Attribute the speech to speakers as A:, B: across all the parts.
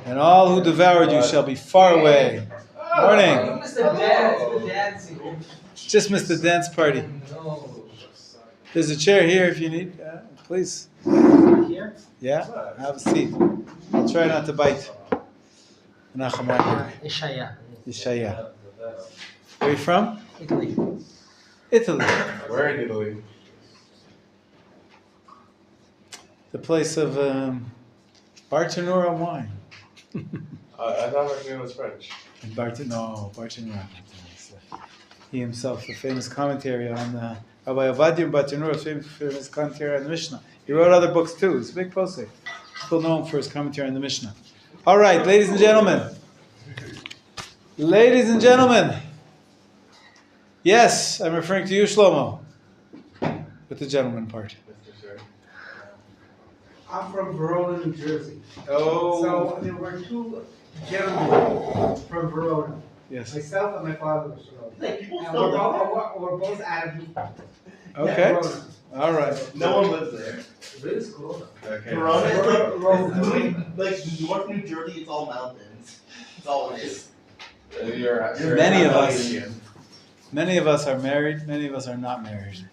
A: And all who devoured you shall be far away. Morning. Just missed the dance party. There's a chair here if you need. Please.
B: Here?
A: Yeah, have a seat. I'll try not to bite. Menachem. Ishaya. Where are you from?
B: Italy.
A: Italy.
C: Where in Italy?
A: The place of Bartonura wine.
C: I thought my name was French.
A: Bartonura. He himself, the famous commentary on Rabbi Ovadia Bartonura's famous commentary on the Mishnah. He wrote other books too. It's a big posek. People know him for his commentary on the Mishnah. All right, ladies and gentlemen. Ladies and gentlemen. Yes, I'm referring to you, Shlomo. With the gentleman part.
D: I'm from Verona, New Jersey.
A: Oh.
D: So there were two gentlemen from Verona.
A: Yes.
D: Myself and my father was Verona. And we're both out of
A: Okay.
D: Verona.
A: All right.
C: No one lives there.
D: Where is Verona?
C: Okay.
E: Verona is like North New Jersey, it's all mountains. That's all it is.
A: Many of us are married, many of us are not married.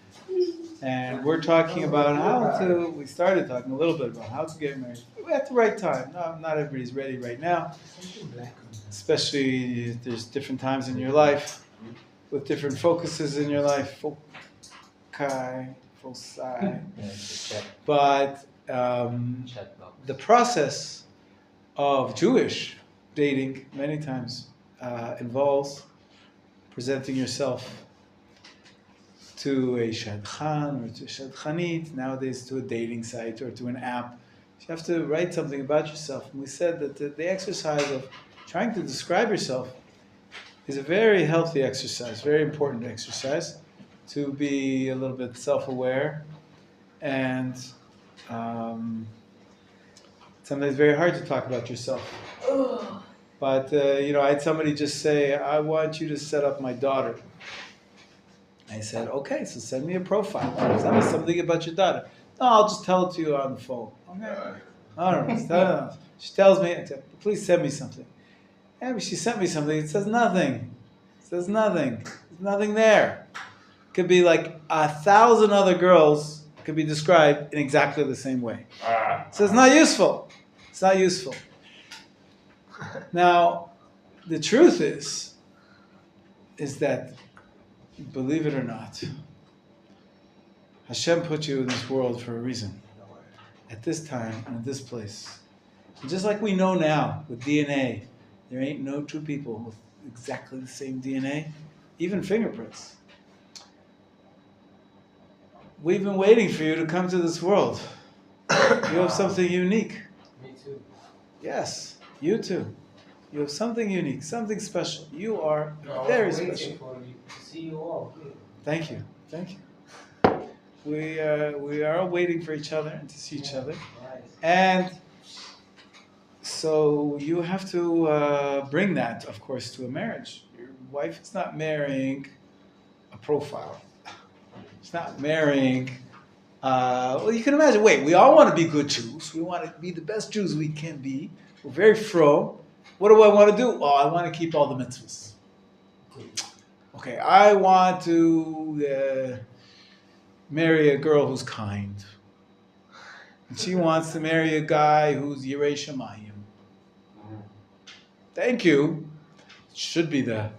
A: And we're talking about we started talking a little bit about how to get married at the right time. No, not everybody's ready right now. Especially if there's different times in your life, with different focuses in your life. Foci. But the process of Jewish dating many times involves presenting yourself to a shadchan or to a shadchanit, nowadays to a dating site or to an app. You have to write something about yourself. And we said that the exercise of trying to describe yourself is a very healthy exercise, very important exercise, to be a little bit self-aware. And sometimes very hard to talk about yourself. But, I had somebody just say, I want you to set up my daughter. I said, okay, so send me a profile. Tell me something about your daughter. No, I'll just tell it to you on the phone. Okay. I don't know. She tells me, I said, please send me something. Yeah, but she sent me something. It says nothing. There's nothing there. It could be like 1,000 other girls could be described in exactly the same way. So it's not useful. Now, the truth is that, believe it or not, Hashem put you in this world for a reason. At this time and at this place. And just like we know now with DNA, there ain't no two people with exactly the same DNA, even fingerprints. We've been waiting for you to come to this world. You have something unique.
B: Me too.
A: Yes, you too. You have something unique, something special. You are very special.
B: For you to see you all.
A: Thank you. We are all waiting for each other and to see each other. And so you have to bring that, of course, to a marriage. Your wife is not marrying a profile. She's not marrying... you can imagine, we all want to be good Jews. We want to be the best Jews we can be. We're very fro. What do I want to do? I want to keep all the mitzvahs. Okay, I want to marry a girl who's kind. And she wants to marry a guy who's Yirei Shamayim. Thank you. It should be the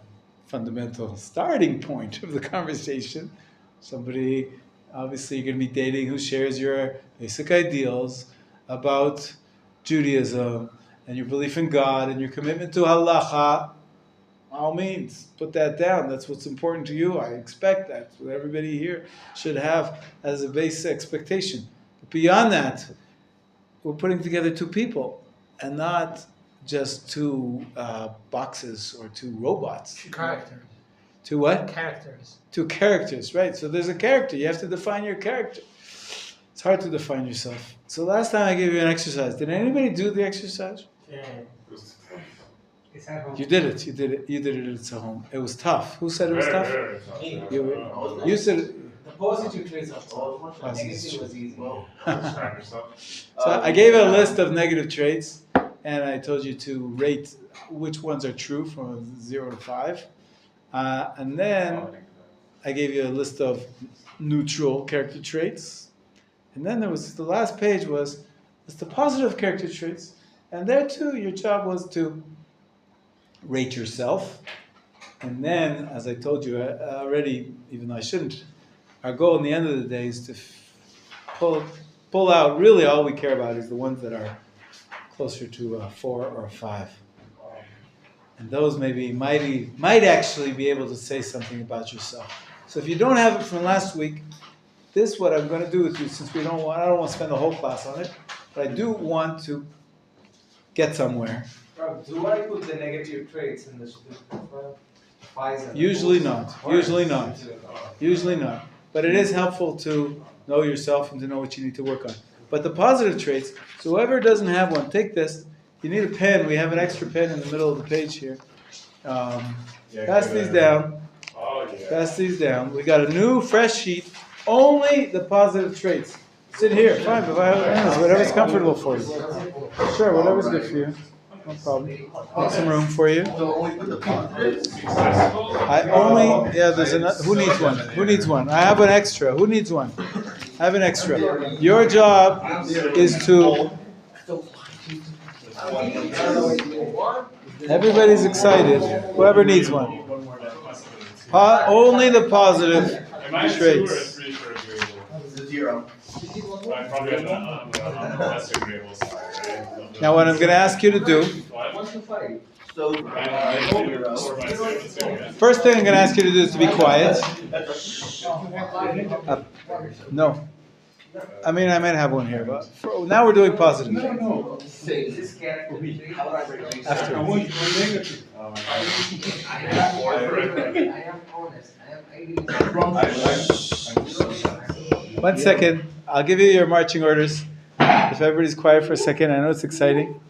A: fundamental starting point of the conversation. Somebody, obviously, you're going to be dating who shares your basic ideals about Judaism and your belief in God and your commitment to halacha. All means, put that down. That's what's important to you. I expect that's what everybody here should have as a base expectation. But beyond that, we're putting together two people and not just two boxes or two robots.
B: Two characters.
A: Two what?
B: Characters.
A: Two characters, right. So there's a character. You have to define your character. It's hard to define yourself. So last time I gave you an exercise. Did anybody do the exercise?
B: Yeah.
D: It's at home.
A: You did it at home. It was tough. Who said it was tough?
B: Me.
A: You said it.
B: The positive traits are tough.
A: Positive
B: Negative was easy.
A: So I gave a list of negative traits, and I told you to rate which ones are true from 0 to 5. And then I gave you a list of neutral character traits. And then there was the last page was the positive character traits. And there too, your job was to rate yourself. And then, as I told you already, even though I shouldn't, our goal in the end of the day is to pull out, really all we care about is the ones that are closer to a 4 or a 5. And those might actually be able to say something about yourself. So if you don't have it from last week, this what I'm going to do with you, since I don't want to spend the whole class on it, but I do want to get somewhere.
B: Do I put the negative traits in the
A: Usually not. Usually not. But it is helpful to know yourself and to know what you need to work on. But the positive traits, so whoever doesn't have one, take this. You need a pen. We have an extra pen in the middle of the page here. Pass these down. Pass these down. We got a new, fresh sheet. Only the positive traits. Sit here. Fine. Whatever's comfortable for you. Sure, whatever's good for you. No problem. Make some room for you. There's another. Who needs one? Who needs one? I have an extra. Who needs one? I have an extra. Your job is to. Everybody's excited. Whoever needs one. Only the positive traits.
E: 0.
C: I'm probably on the less agreeable side, right?
A: Now, what I'm going to ask you to do.
E: So,
A: First thing I'm going to ask you to do is to be quiet. No. I mean, I might have one here, but now we're doing positive. After.
B: I am honest.
A: One second. I'll give you your marching orders. If everybody's quiet for a second, I know it's exciting.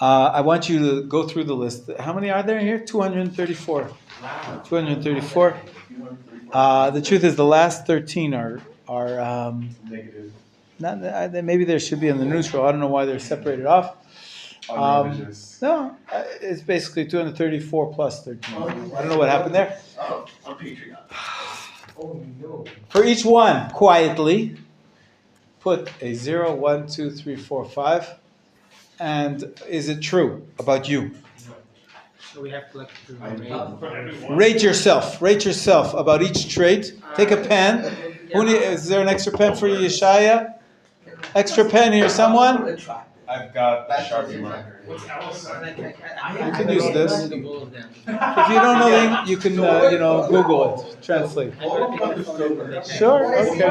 A: I want you to go through the list. How many are there here? 234. 234. The truth is, the last 13 are
C: Negative.
A: not. Maybe there should be in the neutral. I don't know why they're separated off. No, it's basically 234 plus 13. I don't know what happened there.
E: Oh, I'm Patreon.
B: Oh no.
A: For each one, quietly, put a 0, 1, 2, 3, 4, 5. And is it true about you?
B: So we have to
A: Rate yourself. Rate yourself about each trait. Take a pen. Is there an extra pen for you, Yeshaya? Extra pen here, someone?
C: I've got the Sharpie marker.
A: You can use this. If you don't know anything, you can, Google it, translate. Sure, okay.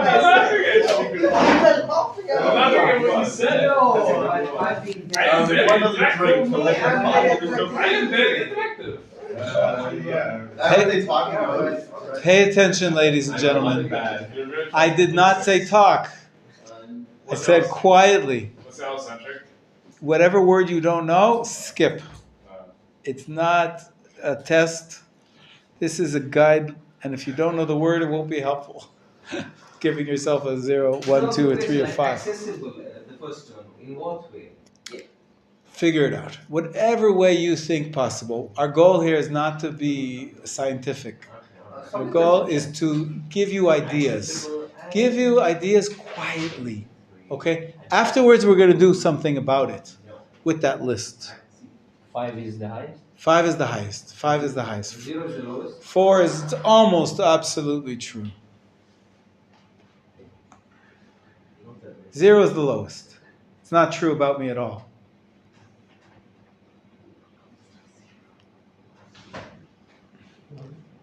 A: Pay attention, ladies and gentlemen. I did not say talk. I said quietly.
C: What's allocentric?
A: Whatever word you don't know, skip. It's not a test. This is a guide, and if you don't know the word, it won't be helpful. Giving yourself a 0, 1, 2, or 3, or 5.
B: Accessible, the first one. In what way?
A: Figure it out. Whatever way you think possible. Our goal here is not to be scientific. Our goal is to give you ideas. Give you ideas quietly. Okay? Afterwards, we're going to do something about it with that list.
B: 5 is the highest.
A: 5 is the highest. 5 is the highest.
B: 0 is the lowest.
A: 4 is almost absolutely true. 0 is the lowest. It's not true about me at all.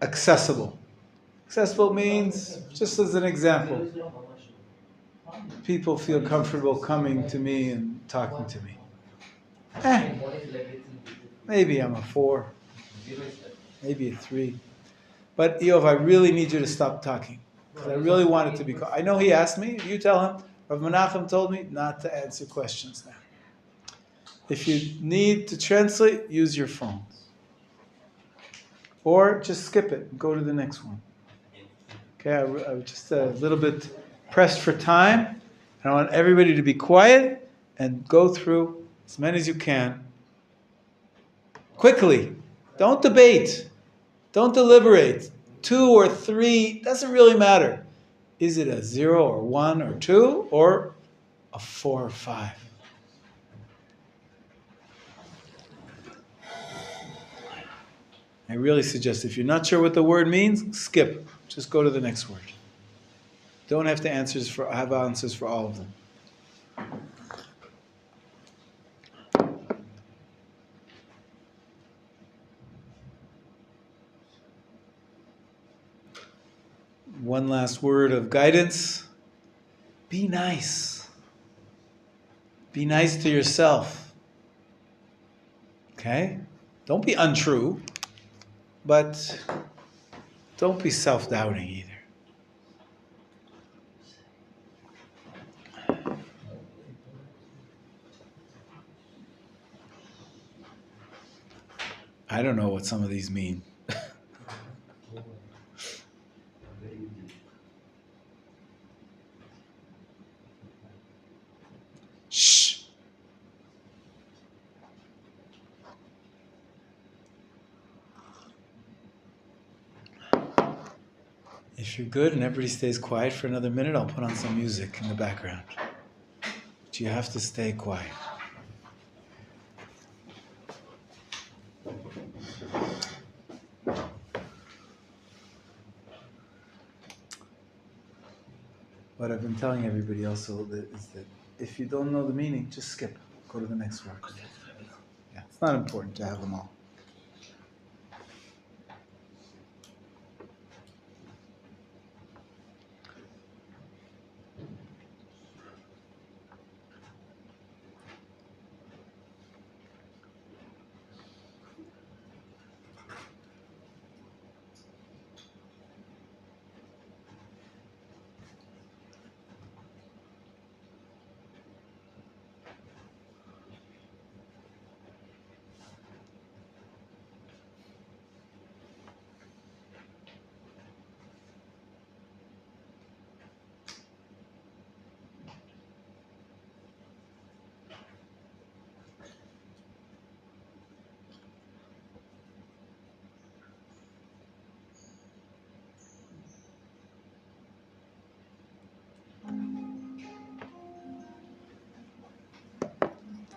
A: Accessible. Accessible means, just as an example, people feel comfortable coming to me and talking to me. Maybe I'm a 4, maybe a 3. But Eov, I really need you to stop talking. Because I really want it to be quiet. I know he asked me, you tell him, Rabbi Menachem told me not to answer questions now. If you need to translate, use your phone. Or just skip it and go to the next one. Okay, I was just a little bit pressed for time. I want everybody to be quiet and go through as many as you can. Quickly. Don't debate. Don't deliberate. 2 or 3, doesn't really matter. Is it a 0 or 1 or 2 or a 4 or 5? I really suggest if you're not sure what the word means, skip. Just go to the next word. Don't have to have answers for all of them. One last word of guidance. Be nice. Be nice to yourself. Okay? Don't be untrue, but don't be self-doubting either. I don't know what some of these mean. Shh. If you're good and everybody stays quiet for another minute, I'll put on some music in the background. But you have to stay quiet. What I've been telling everybody also is that if you don't know the meaning, just skip. Go to the next word. Yeah, it's not important to have them all.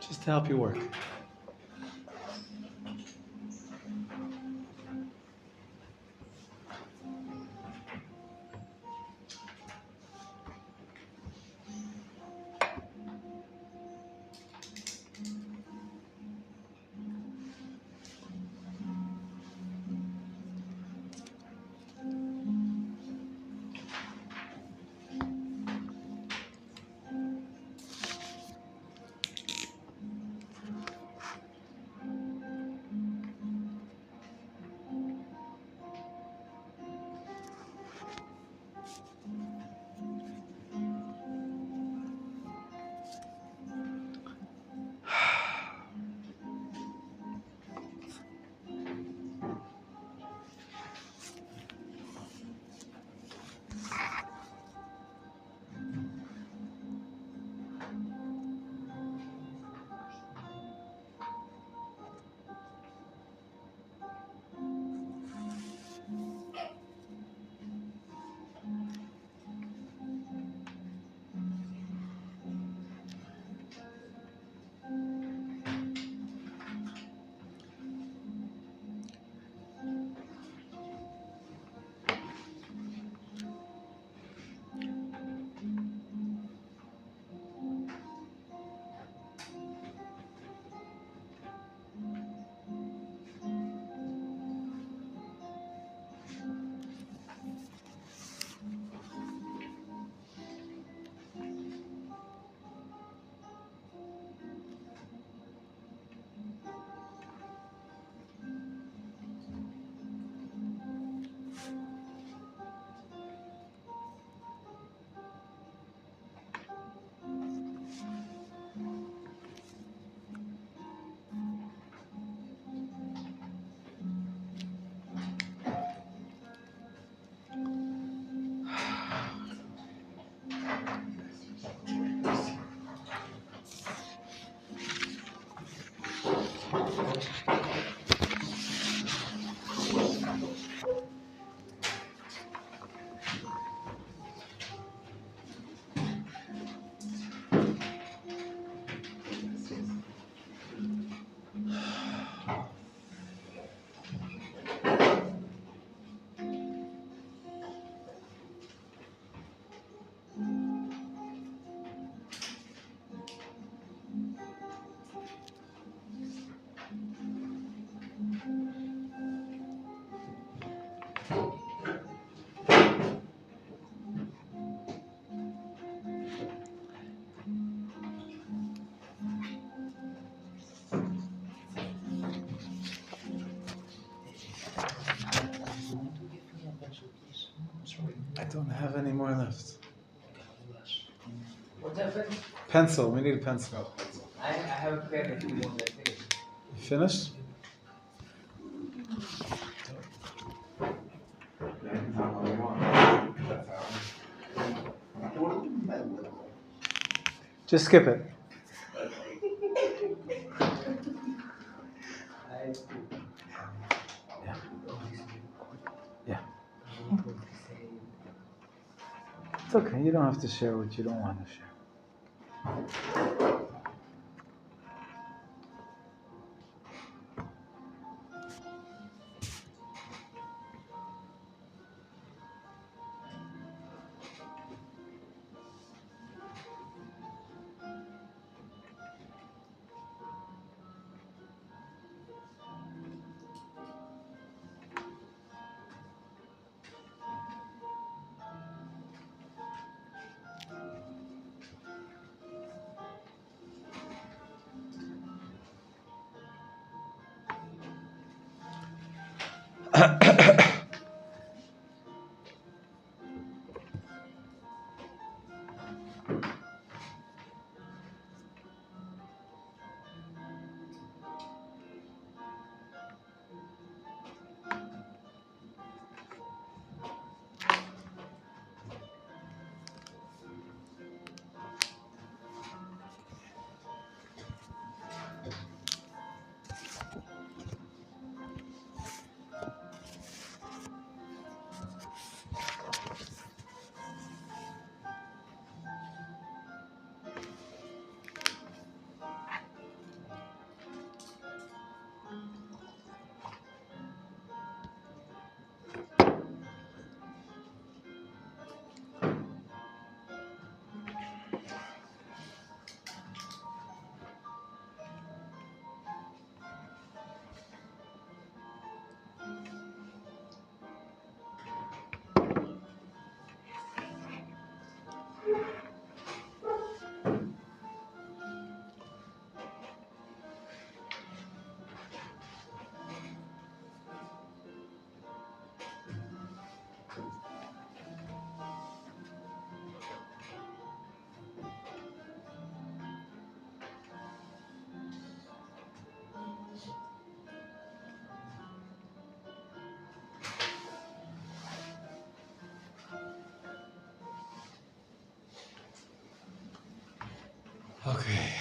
A: Just to help you work. I don't have any more left.
B: What happened?
A: Pencil. We need a pencil.
B: I have a pen if you want that thing.
A: You finished? Just skip it. Yeah. It's okay. You don't have to share what you don't want to share. Okay.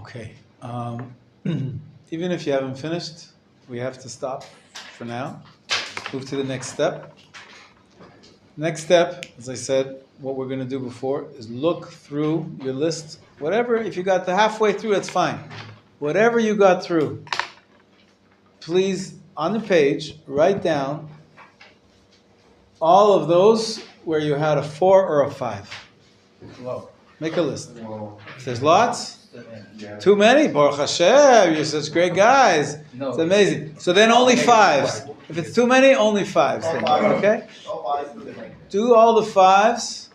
A: Okay. Even if you haven't finished, we have to stop for now. Move to the next step. Next step, as I said, what we're going to do before is look through your list. Whatever, if you got the halfway through, that's fine. Whatever you got through, please, on the page, write down all of those where you had a 4 or a 5.
B: Whoa.
A: Make a list.
B: Whoa.
A: If there's lots,
B: Yeah.
A: too many, Baruch Hashem, you're such great guys.
B: No.
A: It's amazing. So then only 5s. If it's too many, only 5s. Then, okay? Do all the 5s.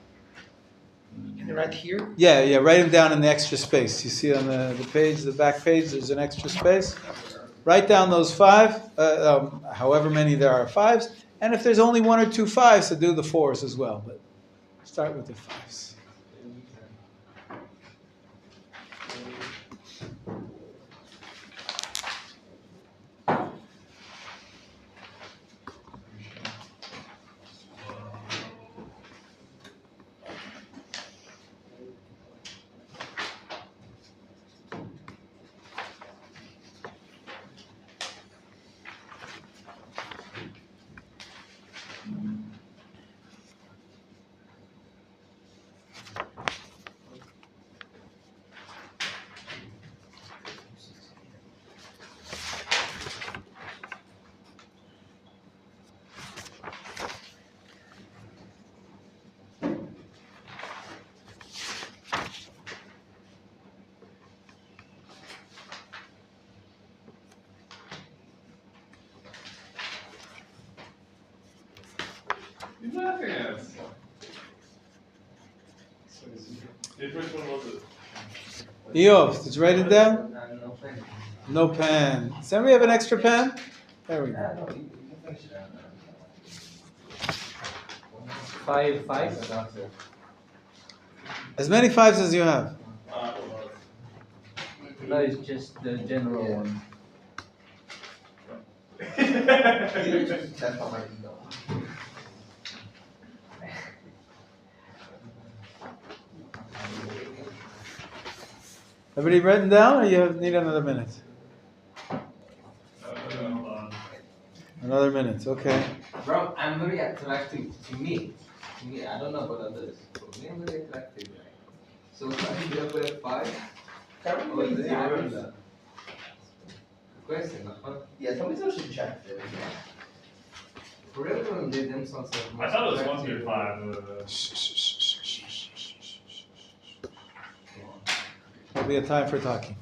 E: Right here?
A: Yeah, write them down in the extra space. You see on the page, the back page, there's an extra space. Write down those 5, however many there are 5s. And if there's only 1 or 2 5s, so do the 4s as well. But start with the 5s.
C: You're laughing at us. Which one was it?
A: Eov, did you write it down?
B: No pen.
A: No pen. Does anybody have an extra pen? There we go.
B: No, you can finish it. 5, 5?
A: As many 5s as you have.
B: No, it's just the general one.
E: That's not my email.
A: Everybody written down, or you need another minute?
C: Hold on.
A: Another minute, okay.
B: Bro, I'm very attractive to me. I don't know about others. For me, I'm very attractive. So I'm gonna put 5. Oh, is it the question?
E: Yeah, somebody should check it.
B: For everyone, they themselves are
C: I thought it was
B: most
C: 1 through 5.
A: There'll be a time for talking.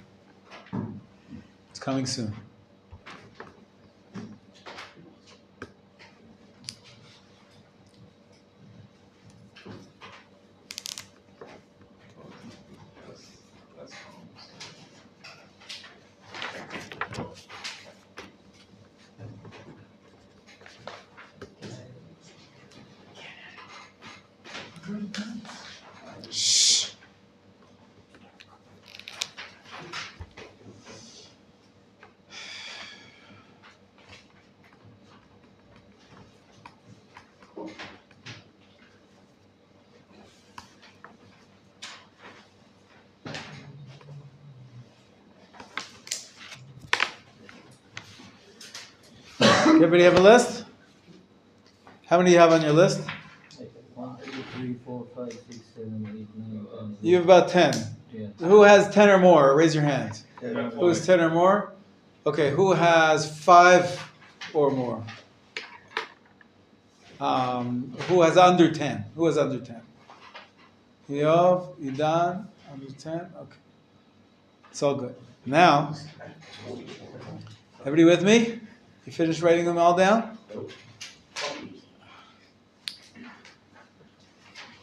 A: It's coming soon. Shh. Everybody have a list? How many do you have on your list?
B: 1, 2, 3, 4, 5, 6, 7, 8, 9, 10.
A: You have about 10.
B: Yeah.
A: Who has 10 or more? Raise your hand.
E: Yeah.
A: Who has 10 or more? Okay, who has 5 or more? Who has under 10? Who has under 10? Yov, Idan, under 10? Okay. It's all good. Now, everybody with me? You finished writing them all down?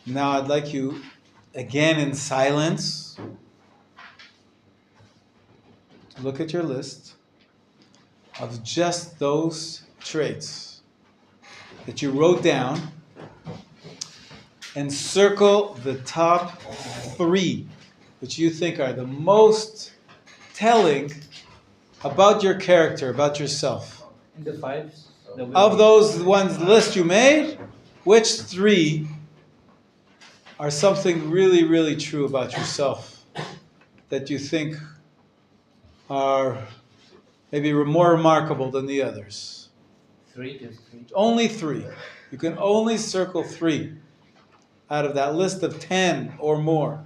A: Now I'd like you, again in silence, to look at your list of just those traits that you wrote down and circle the top 3 which you think are the most telling about your character, about yourself.
B: In the 5s?
A: Of those ones list you made, which 3 are something really, really true about yourself that you think are maybe more remarkable than the others?
B: 3, just 3.
A: Only 3. You can only circle 3 out of that list of 10 or more.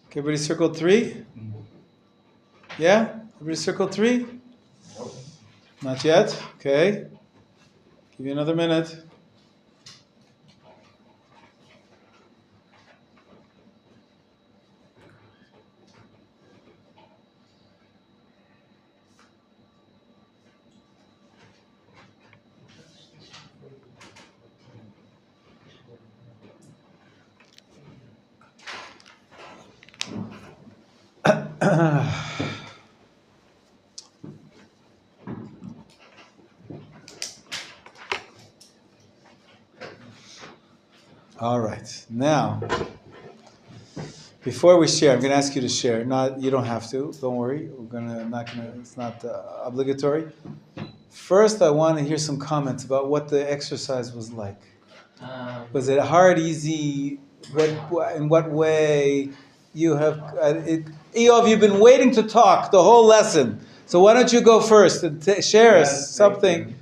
A: Okay, everybody circled 3? Yeah? Everybody circled 3? Not yet? Okay. Give you another minute. All right. Now, before we share, I'm going to ask you to share. Not, you don't have to. Don't worry. It's not obligatory. First, I want to hear some comments about what the exercise was like. Was it hard, easy? In what way? You have, Eov, you've been waiting to talk the whole lesson. So why don't you go first and share us something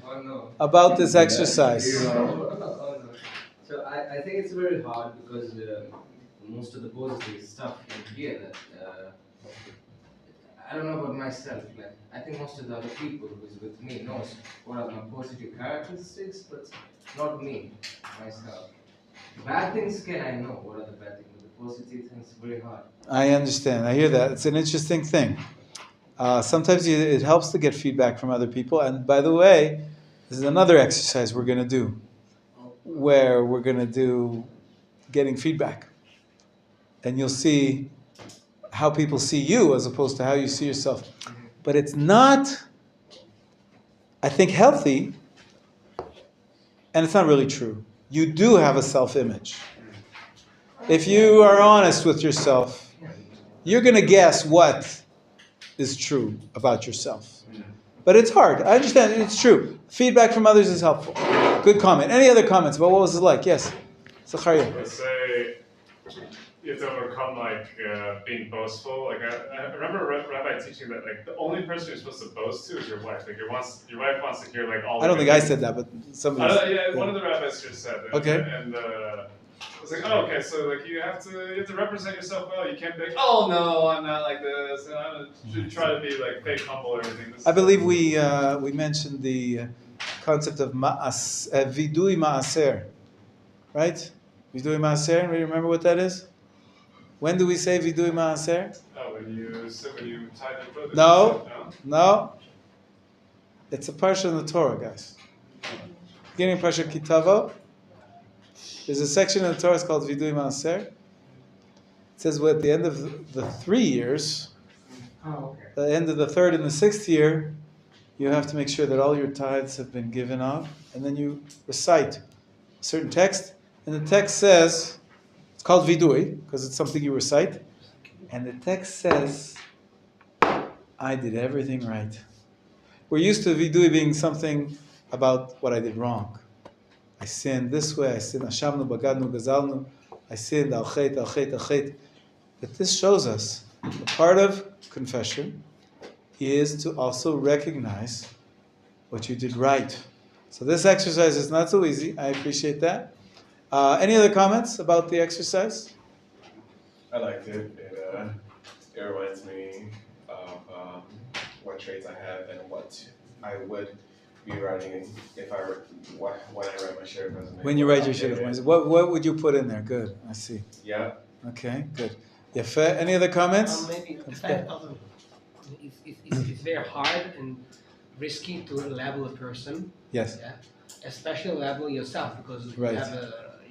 A: about this exercise?
B: So I think it's very hard because most of the positive stuff in here that I don't know about myself. Like I think most of the other people who's with me knows what are my positive characteristics, but not me, myself. Bad things can I know what are the bad things, but the positive things very hard.
A: I understand. I hear that. It's an interesting thing. Sometimes it helps to get feedback from other people. And by the way, this is another exercise we're going to do, where we're going to do getting feedback. And you'll see how people see you as opposed to how you see yourself. But it's not, I think, healthy, and it's not really true. You do have a self-image. If you are honest with yourself, you're going to guess what is true about yourself. But it's hard. I understand. It's true. Feedback from others is helpful. Good comment. Any other comments about what was it like? Yes. Zachariah.
C: Let's say you have to overcome being boastful. Like I remember Rabbi teaching that the only person you're supposed to boast to is your wife. Like your wife wants to hear all.
A: I don't think I said that, but somebody.
C: One of the rabbis just said that.
A: Okay.
C: And I was like, oh, okay, so you have to represent yourself well. You can't be like, oh no, I'm not like this. And I'm gonna try to be fake humble or everything.
A: I believe we mentioned the concept of vidui maaser, right? Vidui maaser. Anybody remember what that is? When do we say vidui maaser?
C: Oh, when you tie the clothes.
A: No. It's a parsha in the Torah, guys. Beginning of parsha Kitavo. There's a section in the Torah called vidui maaser. It says at the end of the 3 years, the end of the 3rd and the 6th year, you have to make sure that all your tithes have been given off, and then you recite a certain text, and the text says, it's called vidui, because it's something you recite, and the text says, I did everything right. We're used to vidui being something about what I did wrong. I sinned this way, I sinned, Ashamnu, Bagadnu, Gazalnu, I sinned, Al-Chet, Al-Chet, Al-Chet. But this shows us, a part of confession is to also recognize what you did right. So this exercise is not so easy. I appreciate that. Any other comments about the exercise?
F: I liked it. It reminds me of what traits I have and what I would be writing when I write my shared resume.
A: When you write your shared resume, what would you put in there? Good. I see.
F: Yeah.
A: Okay. Good. Any other comments?
G: Maybe it's very hard, and
D: risky to label a person.
A: Yes.
D: Yeah. Especially label yourself because
A: Right.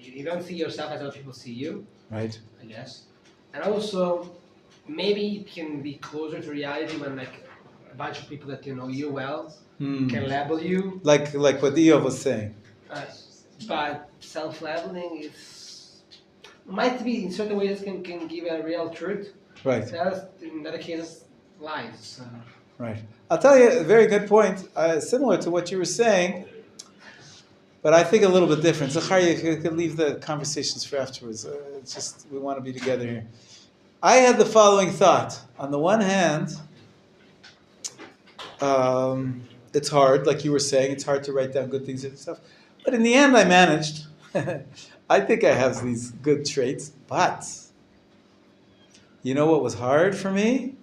D: you don't see yourself as other people see you.
A: Right.
D: I guess. And also, maybe it can be closer to reality when like a bunch of people that you know you well can label you.
A: Like what Eov was saying.
D: But self-labeling might be in certain ways can give a real truth.
A: Right.
D: In other cases, lies.
A: Right. I'll tell you a very good point, similar to what you were saying, but I think a little bit different. Zachariah, if you could leave the conversations for afterwards. It's just, we want to be together here. I had the following thought. On the one hand, it's hard, like you were saying, it's hard to write down good things and stuff. But in the end, I managed. I think I have these good traits, but you know what was hard for me?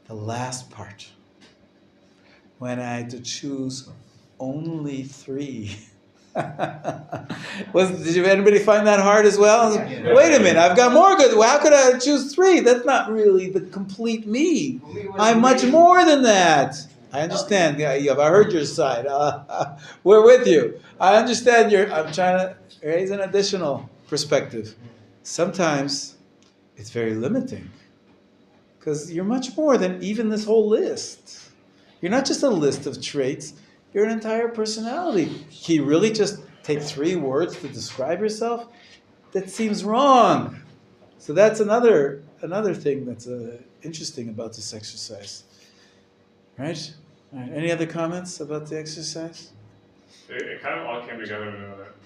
A: The last part. When I had to choose only 3. Did anybody find that hard as well? Wait a minute, I've got more good. Well, how could I choose 3? That's not really the complete me. I'm much more than that. I understand. I heard your side. We're with you. I understand I'm trying to raise an additional perspective. Sometimes it's very limiting because you're much more than even this whole list. You're not just a list of traits. You're an entire personality. Can you really just take 3 words to describe yourself? That seems wrong. So that's another thing that's interesting about this exercise. Right? All right? Any other comments about the exercise?
C: It kind of all came together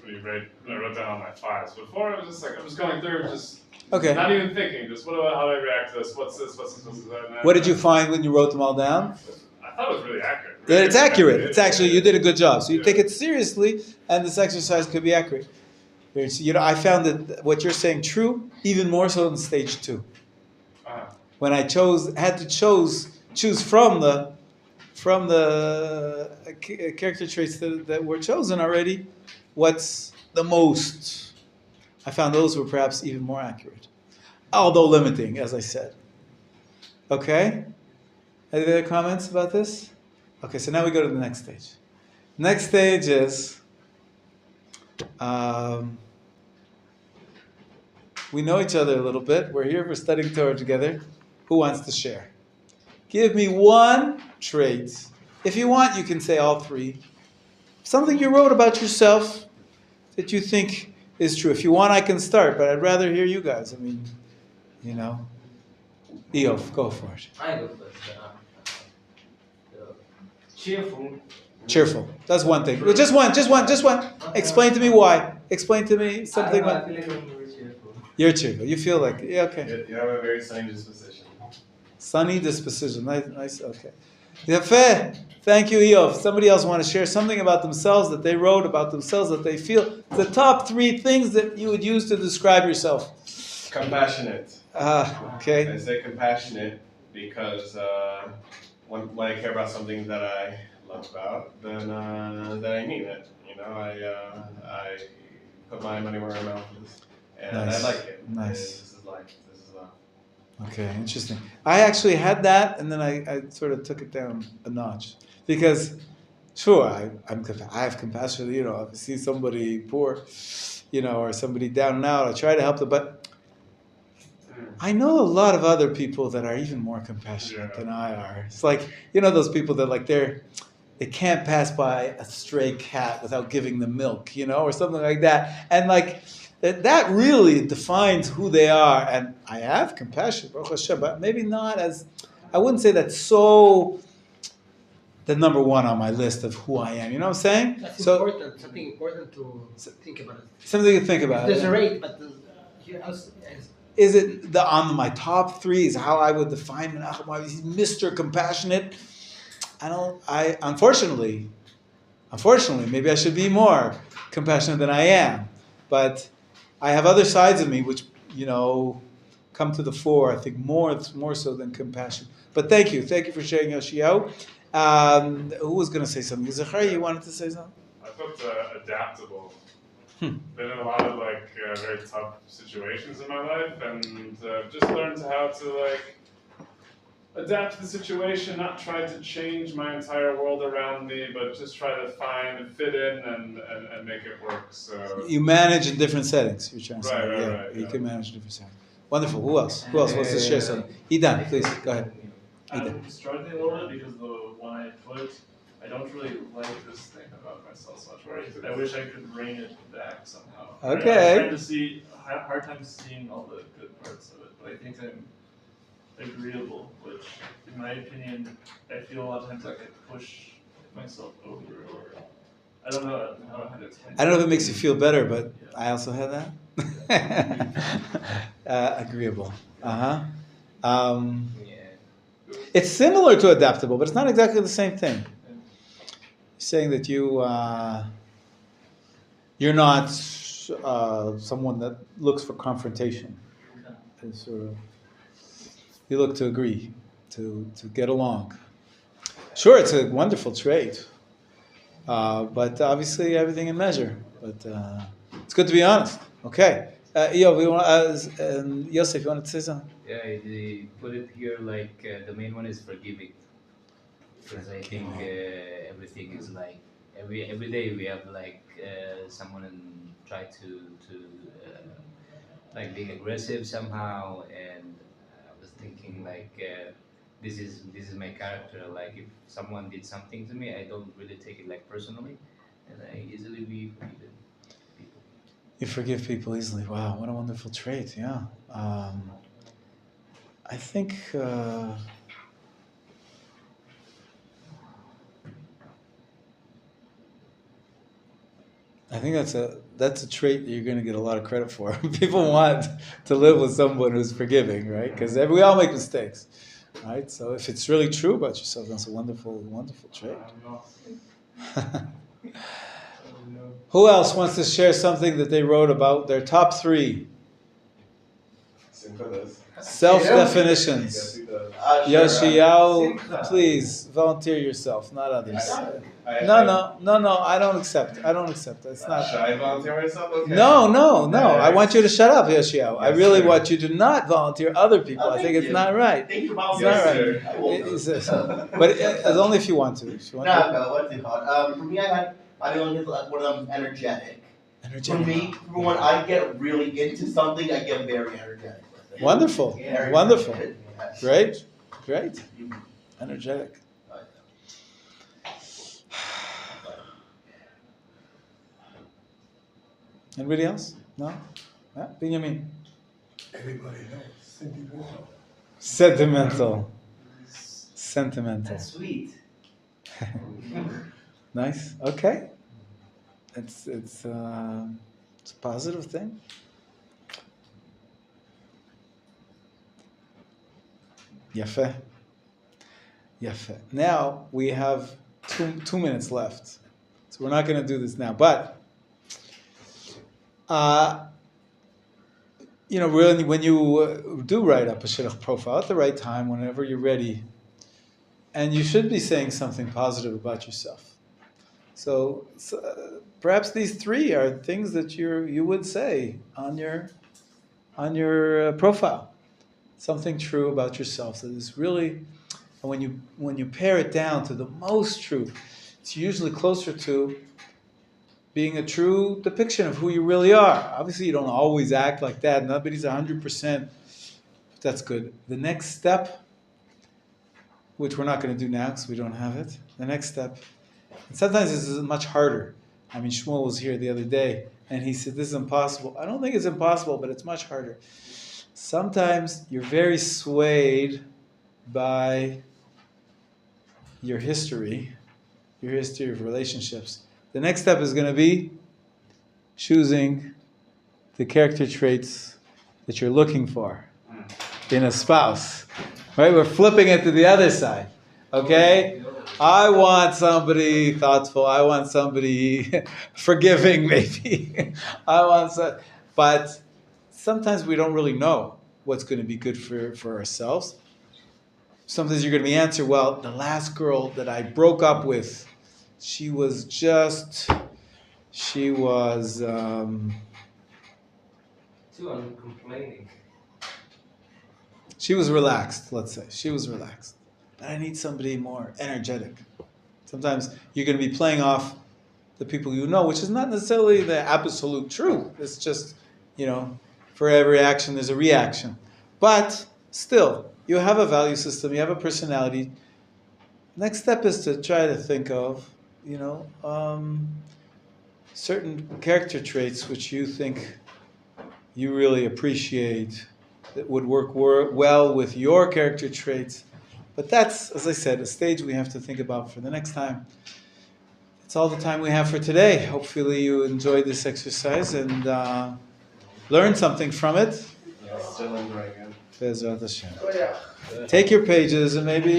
C: when I wrote down all my 5s. Before, I was just like, I was going through just not even thinking. Just how do I react to this? What's this? What's this? What's that?
A: What did you find when you wrote them all down?
C: I thought it was really accurate.
A: Yeah, it's accurate. It's actually, you did a good job. So you take it seriously, and this exercise could be accurate. I found that what you're saying true, even more so in stage 2. When I had to choose from the character traits that were chosen already, what's the most? I found those were perhaps even more accurate, although limiting, as I said. Okay? Any other comments about this? Okay, so now we go to the next stage. Next stage is we know each other a little bit. We're here for studying Torah together. Who wants to share? Give me 1 trait. If you want, you can say all 3. Something you wrote about yourself that you think is true. If you want, I can start, but I'd rather hear you guys. I mean, Eov, go for it.
B: I go first. Cheerful.
A: Cheerful. That's one thing. Just one. Explain to me why. Explain to me something.
B: I feel like I'm very cheerful.
A: You're cheerful. You feel like, yeah, okay.
F: You have a very sunny disposition.
A: Sunny disposition. Nice. Okay. Yeah, fair. Thank you, Eov. Somebody else want to share something about themselves that they wrote about themselves that they feel. The top 3 things that you would use to describe yourself.
F: Compassionate.
A: Okay.
F: I say compassionate because when I care about something that I love about, then I mean it. I put my money where my mouth is, and
A: Nice.
F: I like it.
A: Nice.
F: This is love.
A: Okay, interesting. I actually had that, and then I sort of took it down a notch because, sure, I have compassion. If I see somebody poor, or somebody down and out, I try to help them. But I know a lot of other people that are even more compassionate than I are. It's like those people that they can't pass by a stray cat without giving them milk, or something like that, and that really defines who they are. And I have compassion, Baruch Hashem, but maybe not as, I wouldn't say that's so the number 1 on my list of who I am. You know what I'm saying?
D: That's important. Something important to think about.
A: Something to think about.
D: There's a rate, but
A: is it on my top 3 is how I would define Menachem? He's Mr. Compassionate. Unfortunately, maybe I should be more compassionate than I am. But I have other sides of me which, come to the fore, I think more so than compassion. But thank you for sharing, Yoshiao. Who was going to say something? Zachariah, you wanted to say something?
C: I thought adaptable. Been in a lot of very tough situations in my life, and just learned how to adapt to the situation, not try to change my entire world around me, but just try to fit in and make it work. So
A: You manage in different settings. You're trying to say,
C: right,
A: you
C: yeah.
A: can manage in different settings. Wonderful. Who else? Who else wants to share something? Idan, please go ahead.
G: I'm struggling a little bit because the one I put, I don't really like this thing about myself so much. Where I wish I could rein it back somehow.
A: Okay.
G: I'm trying to see, I have a hard time seeing all the good parts of it, but I think I'm agreeable, which, in my opinion, I feel a lot of times like I push myself over, or I don't know how to explain.
A: I don't know if it makes you feel better, but I also have that. Agreeable. It's similar to adaptable, but it's not exactly the same thing. Saying that you're not someone that looks for confrontation. It's sort of, you look to agree, to get along. Sure, it's a wonderful trait, but obviously everything in measure. But it's good to be honest. Okay, Yosef, you want to say something?
H: Yeah, they put it here like the main one is forgiving, because I think everything is like every day we have like someone try to like being aggressive somehow, and I was thinking like this is my character. Like if someone did something to me, I don't really take it like personally, and I easily be forgiven people.
A: You forgive people easily. Wow, what a wonderful trait. Yeah. I think that's a trait that you're going to get a lot of credit for. People want to live with someone who's forgiving, right? Because we all make mistakes, right? So if it's really true about yourself, that's a wonderful, wonderful trait. Who else wants to share something that they wrote about their top 3 self-definitions? Yoshiao, please volunteer yourself, not others. No, I don't accept. It's not.
F: Should I volunteer myself? Okay.
A: No. I want you to shut up, Yoshiao. I really want you to not volunteer other people. I think it's not right.
E: Thank you for
A: It's not
E: volunteering.
A: right. But it's only if you want to.
E: What's it called? For me, I don't get one of them energetic. For me, when I get really into something, I get very energetic.
A: Wonderful.
E: Very
A: Wonderful.
E: energetic.
A: Great. Energetic. Anybody else? No? Yeah? Benjamin?
I: Everybody knows.
A: Sentimental.
B: That's sweet.
A: Nice. Okay. It's a positive thing. Yafe. Now we have two minutes left, so we're not going to do this now. But really, when you do write up a shidduch profile at the right time, whenever you're ready, and you should be saying something positive about yourself. So perhaps these 3 are things that you would say on your profile. Something true about yourself that is really, and when you pare it down to the most true, it's usually closer to being a true depiction of who you really are. Obviously, you don't always act like that. Nobody's 100%. But that's good. The next step, which we're not going to do now because we don't have it. The next step, and sometimes this is much harder. I mean, Shmuel was here the other day, and he said, this is impossible. I don't think it's impossible, but it's much harder. Sometimes you're very swayed by your history of relationships. The next step is going to be choosing the character traits that you're looking for in a spouse. Right? We're flipping it to the other side. Okay? I want somebody thoughtful. I want somebody forgiving, maybe. But sometimes we don't really know what's going to be good for ourselves. Sometimes you're going to be answered, well, the last girl that I broke up with, she was too
B: uncomplaining.
A: She was relaxed, let's say. She was relaxed. But I need somebody more energetic. Sometimes you're going to be playing off the people you know, which is not necessarily the absolute truth. It's just, for every action there's a reaction. But still, you have a value system, you have a personality. Next step is to try to think of, certain character traits which you think you really appreciate, that would work well with your character traits. But that's, as I said, a stage we have to think about for the next time. That's all the time we have for today. Hopefully you enjoyed this exercise and learned something from it.
F: Yeah, still enjoying it.
A: Bezrat Hashem. Take your pages and maybe